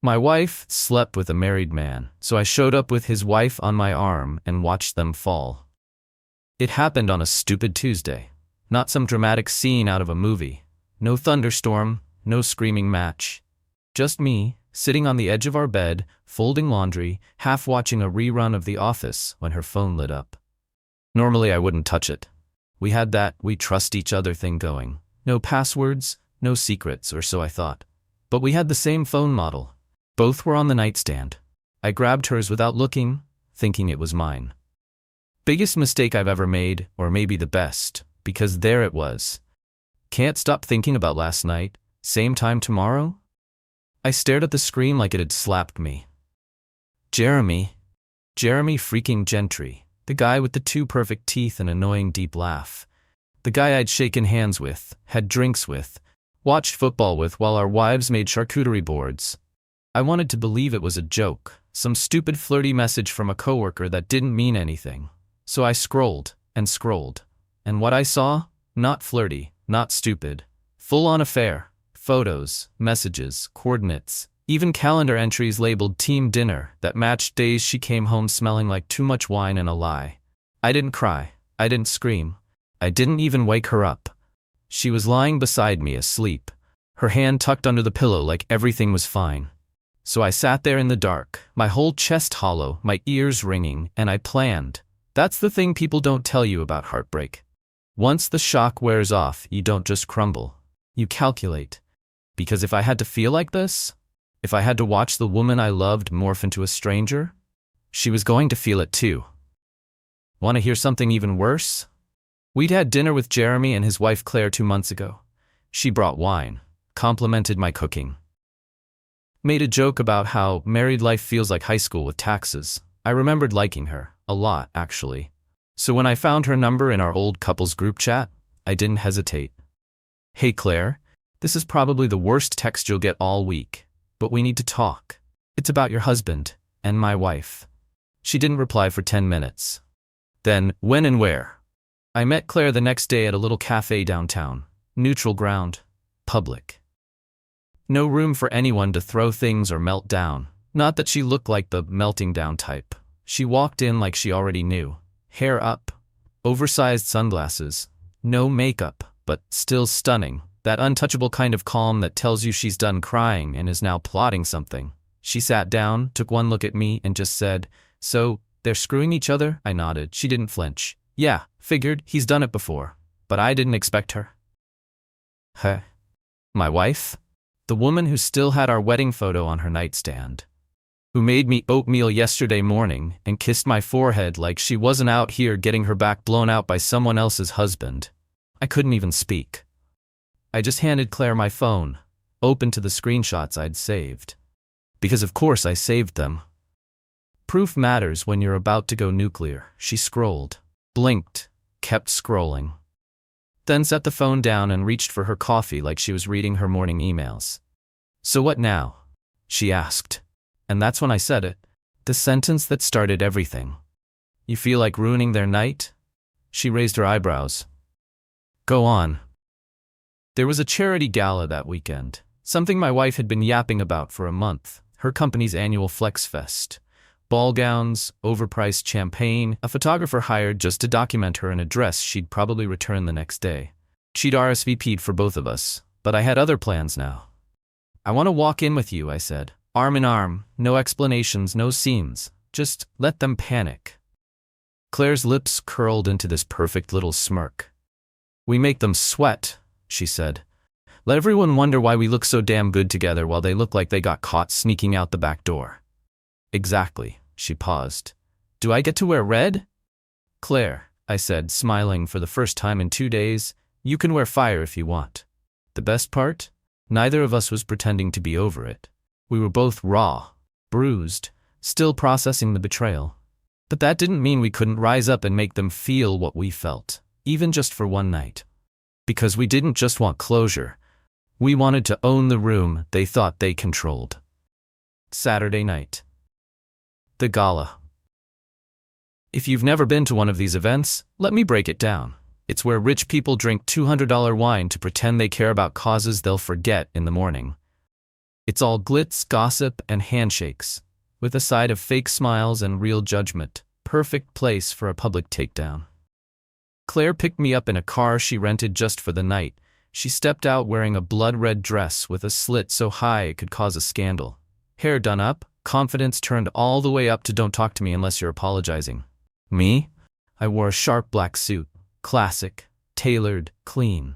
My wife slept with a married man, so I showed up with his wife on my arm and watched them fall. It happened on a stupid Tuesday. Not some dramatic scene out of a movie. No thunderstorm, no screaming match. Just me, sitting on the edge of our bed, folding laundry, half watching a rerun of The Office when her phone lit up. Normally I wouldn't touch it. We had that we trust each other thing going. No passwords, no secrets, or so I thought. But we had the same phone model. Both were on the nightstand. I grabbed hers without looking, thinking it was mine. Biggest mistake I've ever made, or maybe the best, because there it was. Can't stop thinking about last night, same time tomorrow? I stared at the screen like it had slapped me. Jeremy freaking Gentry, the guy with the two perfect teeth and annoying deep laugh. The guy I'd shaken hands with, had drinks with, watched football with while our wives made charcuterie boards. I wanted to believe it was a joke, some stupid flirty message from a coworker that didn't mean anything. So I scrolled, and scrolled. And what I saw? Not flirty, not stupid. Full-on affair. Photos, messages, coordinates, even calendar entries labeled team dinner that matched days she came home smelling like too much wine and a lie. I didn't cry. I didn't scream. I didn't even wake her up. She was lying beside me asleep, her hand tucked under the pillow like everything was fine. So I sat there in the dark, my whole chest hollow, my ears ringing, and I planned. That's the thing people don't tell you about heartbreak. Once the shock wears off, you don't just crumble. You calculate. Because if I had to feel like this, if I had to watch the woman I loved morph into a stranger, she was going to feel it too. Want to hear something even worse? We'd had dinner with Jeremy and his wife Claire 2 months ago. She brought wine, complimented my cooking. Made a joke about how married life feels like high school with taxes. I remembered liking her, a lot actually. So when I found her number in our old couples group chat, I didn't hesitate. Hey Claire, this is probably the worst text you'll get all week, but we need to talk. It's about your husband and my wife. She didn't reply for 10 minutes. Then, when and where? I met Claire the next day at a little cafe downtown. Neutral ground. Public. No room for anyone to throw things or melt down. Not that she looked like the melting down type. She walked in like she already knew. Hair up. Oversized sunglasses. No makeup, but still stunning. That untouchable kind of calm that tells you she's done crying and is now plotting something. She sat down, took one look at me, and just said, "So, they're screwing each other?" I nodded. She didn't flinch. "Yeah, figured, he's done it before." But I didn't expect her. Huh? My wife? The woman who still had our wedding photo on her nightstand. Who made me oatmeal yesterday morning and kissed my forehead like she wasn't out here getting her back blown out by someone else's husband. I couldn't even speak. I just handed Claire my phone, open to the screenshots I'd saved. Because of course I saved them. Proof matters when you're about to go nuclear. She scrolled, blinked, kept scrolling. Then set the phone down and reached for her coffee like she was reading her morning emails. "So what now?" she asked. And that's when I said it. The sentence that started everything. "You feel like ruining their night?" She raised her eyebrows. "Go on." There was a charity gala that weekend, something my wife had been yapping about for a month, her company's annual Flex Fest. Ball gowns, overpriced champagne, a photographer hired just to document her in a dress she'd probably return the next day. She'd RSVP'd for both of us, but I had other plans now. "I want to walk in with you," I said. "Arm in arm, no explanations, no scenes. Just let them panic." Claire's lips curled into this perfect little smirk. "We make them sweat," she said. "Let everyone wonder why we look so damn good together while they look like they got caught sneaking out the back door." "Exactly," she paused. "Do I get to wear red?" "Claire," I said, smiling for the first time in 2 days, "you can wear fire if you want." The best part? Neither of us was pretending to be over it. We were both raw, bruised, still processing the betrayal. But that didn't mean we couldn't rise up and make them feel what we felt, even just for one night. Because we didn't just want closure. We wanted to own the room they thought they controlled. Saturday night. The gala. If you've never been to one of these events, let me break it down. It's where rich people drink $200 wine to pretend they care about causes they'll forget in the morning. It's all glitz, gossip, and handshakes, with a side of fake smiles and real judgment. Perfect place for a public takedown. Claire picked me up in a car she rented just for the night. She stepped out wearing a blood-red dress with a slit so high it could cause a scandal. Hair done up, confidence turned all the way up to "don't talk to me unless you're apologizing." Me? I wore a sharp black suit. Classic, tailored, clean.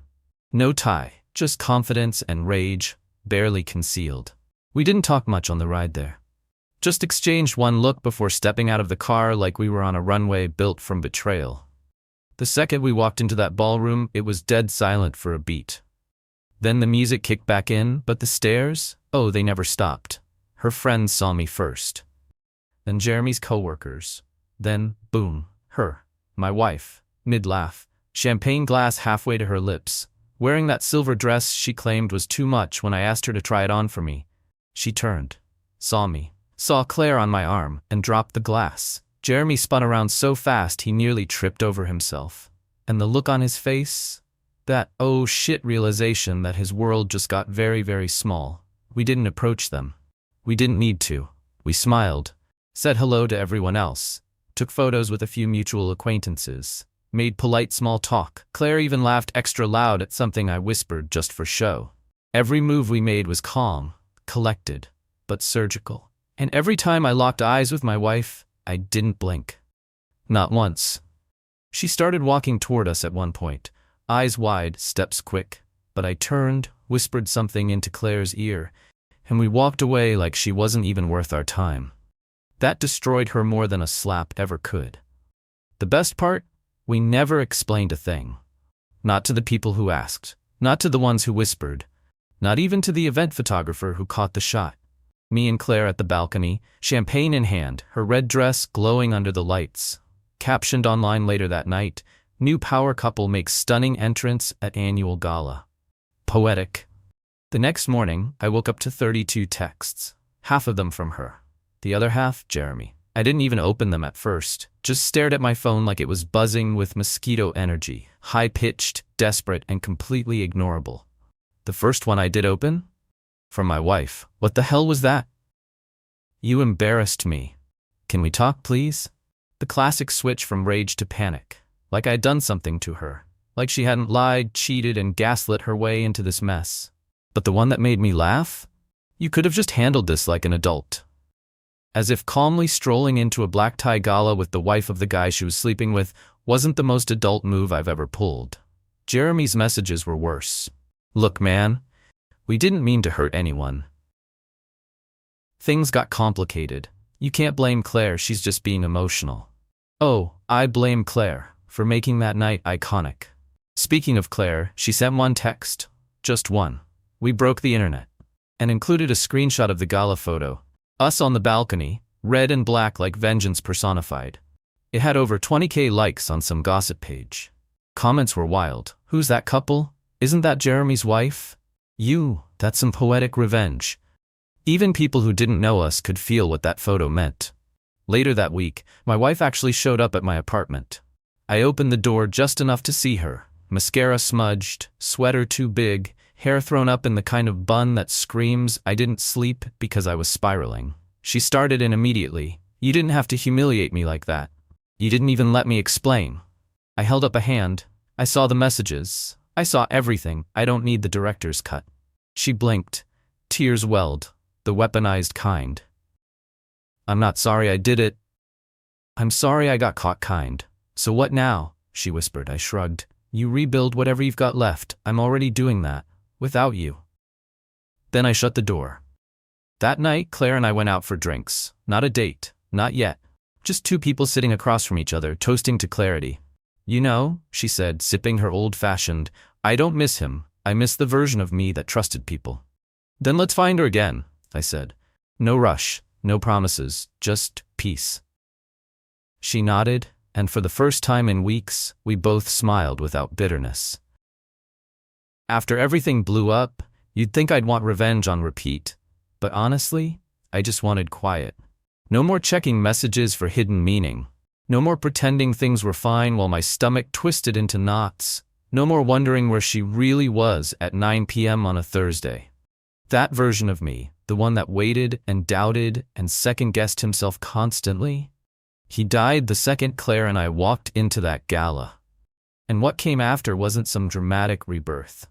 No tie, just confidence and rage, barely concealed. We didn't talk much on the ride there. Just exchanged one look before stepping out of the car like we were on a runway built from betrayal. The second we walked into that ballroom, it was dead silent for a beat. Then the music kicked back in, but the stares? Oh, they never stopped. Her friends saw me first. Then Jeremy's coworkers. Then, boom, her, my wife, mid-laugh, champagne glass halfway to her lips, wearing that silver dress she claimed was too much when I asked her to try it on for me. She turned, saw me, saw Claire on my arm, and dropped the glass. Jeremy spun around so fast he nearly tripped over himself. And the look on his face? That oh shit realization that his world just got very, very small. We didn't approach them. We didn't need to. We smiled, said hello to everyone else, took photos with a few mutual acquaintances, made polite small talk. Claire even laughed extra loud at something I whispered just for show. Every move we made was calm, collected, but surgical. And every time I locked eyes with my wife, I didn't blink. Not once. She started walking toward us at one point, eyes wide, steps quick, but I turned, whispered something into Claire's ear, and we walked away like she wasn't even worth our time. That destroyed her more than a slap ever could. The best part? We never explained a thing. Not to the people who asked, not to the ones who whispered, not even to the event photographer who caught the shot. Me and Claire at the balcony, champagne in hand, her red dress glowing under the lights. Captioned online later that night, "New power couple makes stunning entrance at annual gala." Poetic. The next morning, I woke up to 32 texts, half of them from her. The other half, Jeremy. I didn't even open them at first, just stared at my phone like it was buzzing with mosquito energy, high-pitched, desperate, and completely ignorable. The first one I did open? From my wife. What the hell was that? "You embarrassed me. Can we talk, please?" The classic switch from rage to panic. Like I'd done something to her. Like she hadn't lied, cheated, and gaslit her way into this mess. But the one that made me laugh? "You could have just handled this like an adult." As if calmly strolling into a black tie gala with the wife of the guy she was sleeping with wasn't the most adult move I've ever pulled. Jeremy's messages were worse. "Look, man, we didn't mean to hurt anyone. Things got complicated. You can't blame Claire, she's just being emotional." Oh, I blame Claire for making that night iconic. Speaking of Claire, she sent one text. Just one. We broke the internet. And included a screenshot of the gala photo. Us on the balcony, red and black like vengeance personified. It had over 20K likes on some gossip page. Comments were wild. "Who's that couple? Isn't that Jeremy's wife? That's some poetic revenge." Even people who didn't know us could feel what that photo meant. Later that week, my wife actually showed up at my apartment. I opened the door just enough to see her. Mascara smudged, sweater too big, hair thrown up in the kind of bun that screams, "I didn't sleep because I was spiraling." She started in immediately. "You didn't have to humiliate me like that. You didn't even let me explain." I held up a hand. "I saw the messages. I saw everything. I don't need the director's cut." She blinked. Tears welled. The weaponized kind. "I'm not sorry I did it. I'm sorry I got caught kind." "So what now?" she whispered. I shrugged. "You rebuild whatever you've got left. I'm already doing that. Without you." Then I shut the door. That night, Claire and I went out for drinks. Not a date. Not yet. Just two people sitting across from each other, toasting to clarity. "You know," she said, sipping her old-fashioned, "I don't miss him. I miss the version of me that trusted people." "Then let's find her again," I said. "No rush, no promises, just peace." She nodded, and for the first time in weeks, we both smiled without bitterness. After everything blew up, you'd think I'd want revenge on repeat. But honestly, I just wanted quiet. No more checking messages for hidden meaning. No more pretending things were fine while my stomach twisted into knots. No more wondering where she really was at 9 p.m. on a Thursday. That version of me, The one that waited and doubted and second-guessed himself constantly? He died the second Claire and I walked into that gala. And what came after wasn't some dramatic rebirth.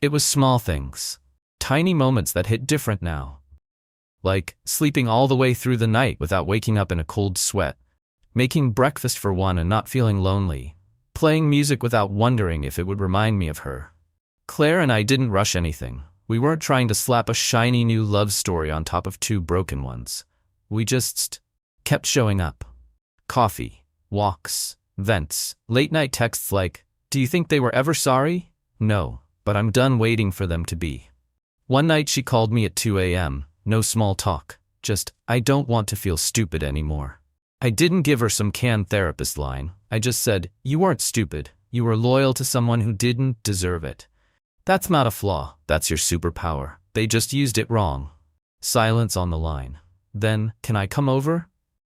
It was small things. Tiny moments that hit different now. Like sleeping all the way through the night without waking up in a cold sweat. Making breakfast for one and not feeling lonely. Playing music without wondering if it would remind me of her. Claire and I didn't rush anything. We weren't trying to slap a shiny new love story on top of two broken ones. We just kept showing up. Coffee, walks, vents, late-night texts like, "Do you think they were ever sorry?" No, but I'm done waiting for them to be. One night she called me at 2 a.m., no small talk, just, "I don't want to feel stupid anymore." I didn't give her some canned therapist line. I just said, "You weren't stupid. You were loyal to someone who didn't deserve it. That's not a flaw, that's your superpower. They just used it wrong." Silence on the line. Then, "Can I come over?"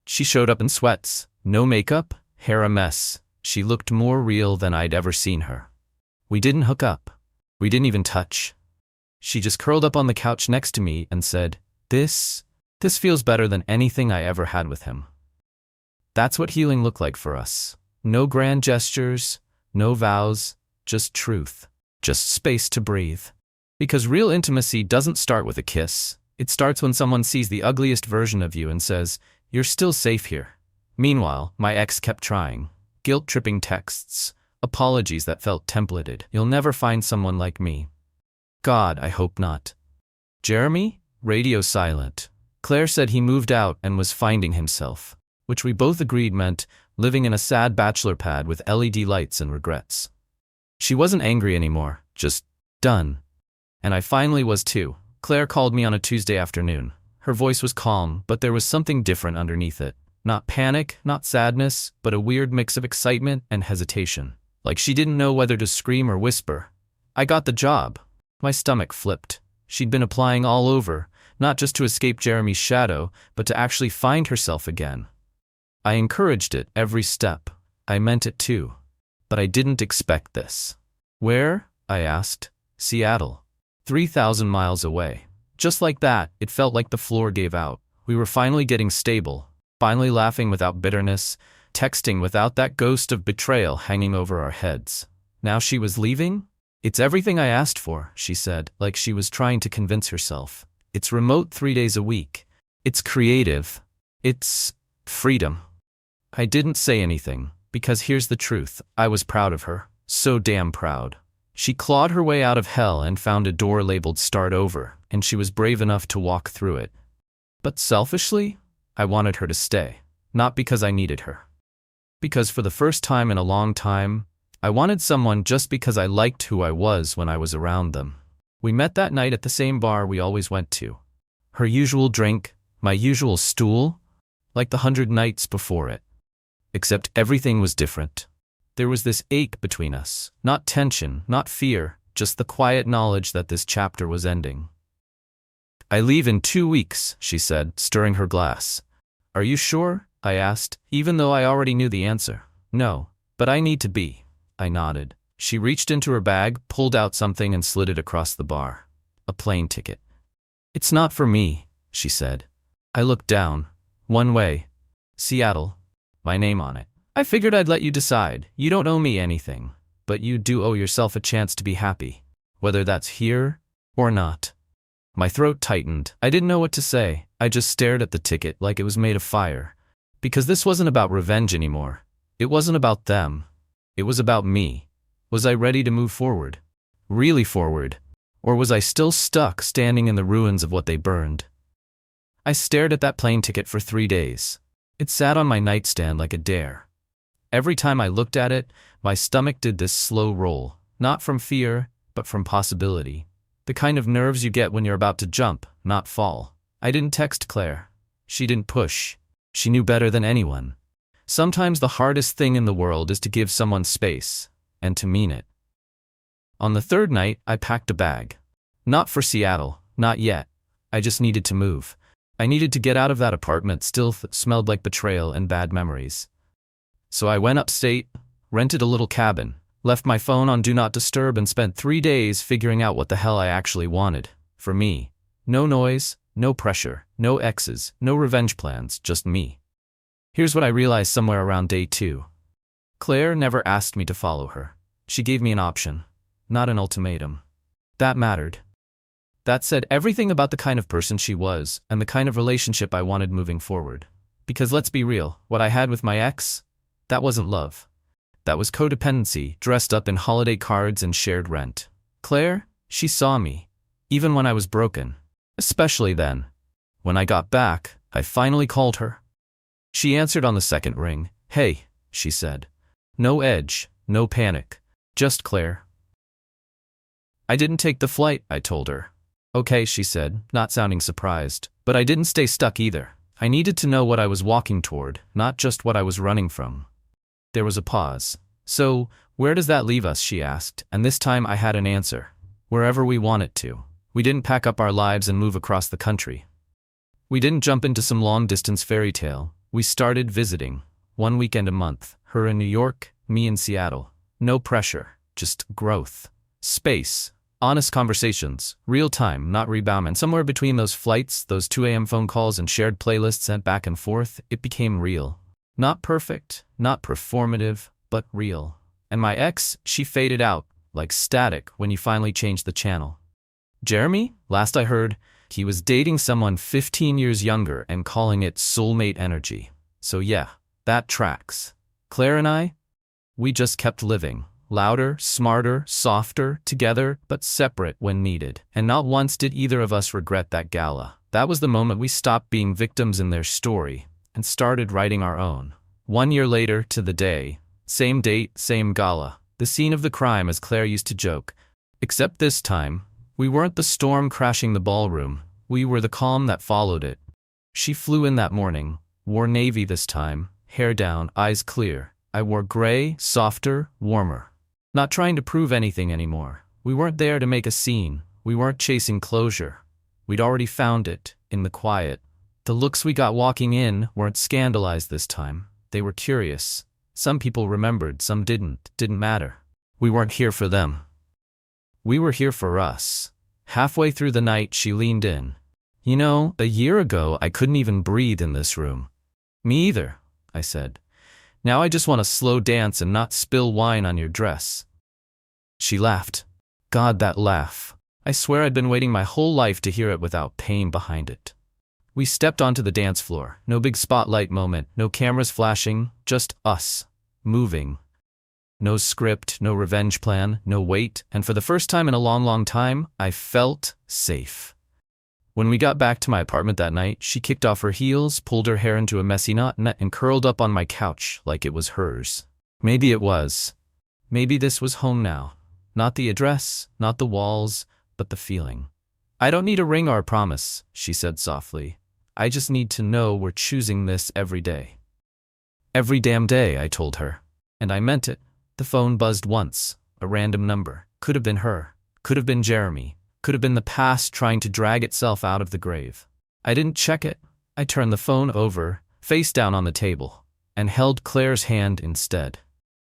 She showed up in sweats, no makeup, hair a mess. She looked more real than I'd ever seen her. We didn't hook up. We didn't even touch. She just curled up on the couch next to me and said, This feels better than anything I ever had with him." That's what healing looked like for us. No grand gestures, no vows, just truth, just space to breathe. Because real intimacy doesn't start with a kiss. It starts when someone sees the ugliest version of you and says, "You're still safe here." Meanwhile, my ex kept trying. Guilt-tripping texts, apologies that felt templated. "You'll never find someone like me." God, I hope not. Jeremy? Radio silent. Claire said he moved out and was finding himself, which we both agreed meant living in a sad bachelor pad with LED lights and regrets. She wasn't angry anymore, just done. And I finally was too. Claire called me on a Tuesday afternoon. Her voice was calm, but there was something different underneath it. Not panic, not sadness, but a weird mix of excitement and hesitation. Like she didn't know whether to scream or whisper. "I got the job." My stomach flipped. She'd been applying all over, not just to escape Jeremy's shadow, but to actually find herself again. I encouraged it every step. I meant it too. But I didn't expect this. "Where?" I asked. "Seattle. 3,000 miles away." Just like that, it felt like the floor gave out. We were finally getting stable, finally laughing without bitterness, texting without that ghost of betrayal hanging over our heads. Now she was leaving? "It's everything I asked for," she said, like she was trying to convince herself. "It's remote 3 days a week. It's creative. It's freedom." I didn't say anything, because here's the truth. I was proud of her. So damn proud. She clawed her way out of hell and found a door labeled "Start Over," and she was brave enough to walk through it. But selfishly, I wanted her to stay. Not because I needed her. Because for the first time in a long time, I wanted someone just because I liked who I was when I was around them. We met that night at the same bar we always went to. Her usual drink, my usual stool, like the 100 nights before it. Except everything was different. There was this ache between us, not tension, not fear, just the quiet knowledge that this chapter was ending. "I leave in 2 weeks, she said, stirring her glass. "Are you sure?" I asked, even though I already knew the answer. "No, but I need to be." I nodded. She reached into her bag, pulled out something and slid it across the bar. A plane ticket. "It's not for me," she said. I looked down. One way. Seattle. My name on it. "I figured I'd let you decide. You don't owe me anything. But you do owe yourself a chance to be happy. Whether that's here or not." My throat tightened. I didn't know what to say. I just stared at the ticket like it was made of fire. Because this wasn't about revenge anymore. It wasn't about them. It was about me. Was I ready to move forward? Really forward? Or was I still stuck standing in the ruins of what they burned? I stared at that plane ticket for 3 days. It sat on my nightstand like a dare. Every time I looked at it, my stomach did this slow roll, not from fear, but from possibility. The kind of nerves you get when you're about to jump, not fall. I didn't text Claire. She didn't push. She knew better than anyone. Sometimes the hardest thing in the world is to give someone space, and to mean it. On the 3rd night, I packed a bag. Not for Seattle, not yet. I just needed to move. I needed to get out of that apartment still smelled like betrayal and bad memories. So I went upstate, rented a little cabin, left my phone on Do Not Disturb and spent 3 days figuring out what the hell I actually wanted. For me. No noise, No pressure, no exes, no revenge plans, just me. Here's what I realized somewhere around day 2. Claire never asked me to follow her. She gave me an option, not an ultimatum. That mattered. That said everything about the kind of person she was and the kind of relationship I wanted moving forward. Because let's be real, what I had with my ex, that wasn't love. That was codependency, dressed up in holiday cards and shared rent. Claire, she saw me, even when I was broken. Especially then. When I got back, I finally called her. She answered on the second ring. Hey, she said. No edge, no panic. Just Claire. I didn't take the flight, I told her. Okay, she said, not sounding surprised. But I didn't stay stuck either. I needed to know what I was walking toward, not just what I was running from. There was a pause. So, where does that leave us, she asked, and this time I had an answer. Wherever we want it to. We didn't pack up our lives and move across the country. We didn't jump into some long-distance fairy tale. We started visiting. 1 weekend a month. Her in New York, me in Seattle. No pressure, just growth. Space. Honest conversations. Real time, not rebound. And somewhere between those flights, those 2 a.m. phone calls and shared playlists sent back and forth, it became real. Not perfect, not performative, but real. And my ex, she faded out, like static when you finally changed the channel. Jeremy, last I heard, he was dating someone 15 years younger and calling it soulmate energy. So yeah, that tracks. Claire and I, we just kept living. Louder, smarter, softer, together, but separate when needed. And not once did either of us regret that gala. That was the moment we stopped being victims in their story and started writing our own. 1 year later to the day, same date, same gala, the scene of the crime as Claire used to joke. Except this time, we weren't the storm crashing the ballroom, we were the calm that followed it. She flew in that morning, wore navy this time, hair down, eyes clear. I wore gray, softer, warmer. Not trying to prove anything anymore. We weren't there to make a scene, we weren't chasing closure. We'd already found it, in the quiet. The looks we got walking in weren't scandalized this time, they were curious. Some people remembered, some didn't matter. We weren't here for them. We were here for us. Halfway through the night, she leaned in. You know, a year ago, I couldn't even breathe in this room. Me either, I said. Now I just want to slow dance and not spill wine on your dress. She laughed. God, that laugh. I swear I'd been waiting my whole life to hear it without pain behind it. We stepped onto the dance floor. No big spotlight moment, no cameras flashing, just us, moving. No script, no revenge plan, no weight, and for the first time in a long time, I felt safe. When we got back to my apartment that night, she kicked off her heels, pulled her hair into a messy knot, and curled up on my couch like it was hers. Maybe it was. Maybe this was home now. Not the address, not the walls, but the feeling. I don't need a ring or a promise, she said softly. I just need to know we're choosing this every day. Every damn day, I told her. And I meant it. The phone buzzed once. A random number. Could have been her. Could have been Jeremy. Could have been the past trying to drag itself out of the grave. I didn't check it. I turned the phone over, face down on the table, and held Claire's hand instead.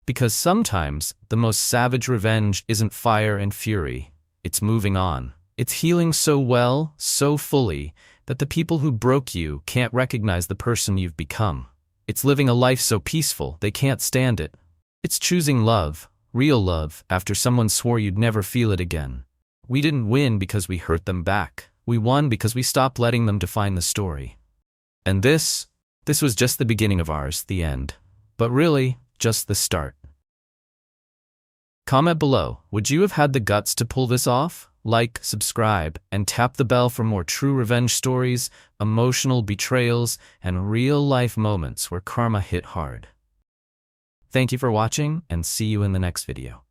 Because sometimes the most savage revenge isn't fire and fury. It's moving on. It's healing so well, so fully, that the people who broke you can't recognize the person you've become. It's living a life so peaceful they can't stand it. It's choosing love, real love, after someone swore you'd never feel it again. We didn't win because we hurt them back. We won because we stopped letting them define the story. And this was just the beginning of ours, the end. But really, just the start. Comment below, would you have had the guts to pull this off? Like, subscribe, and tap the bell for more true revenge stories, emotional betrayals, and real-life moments where karma hit hard. Thank you for watching, and see you in the next video.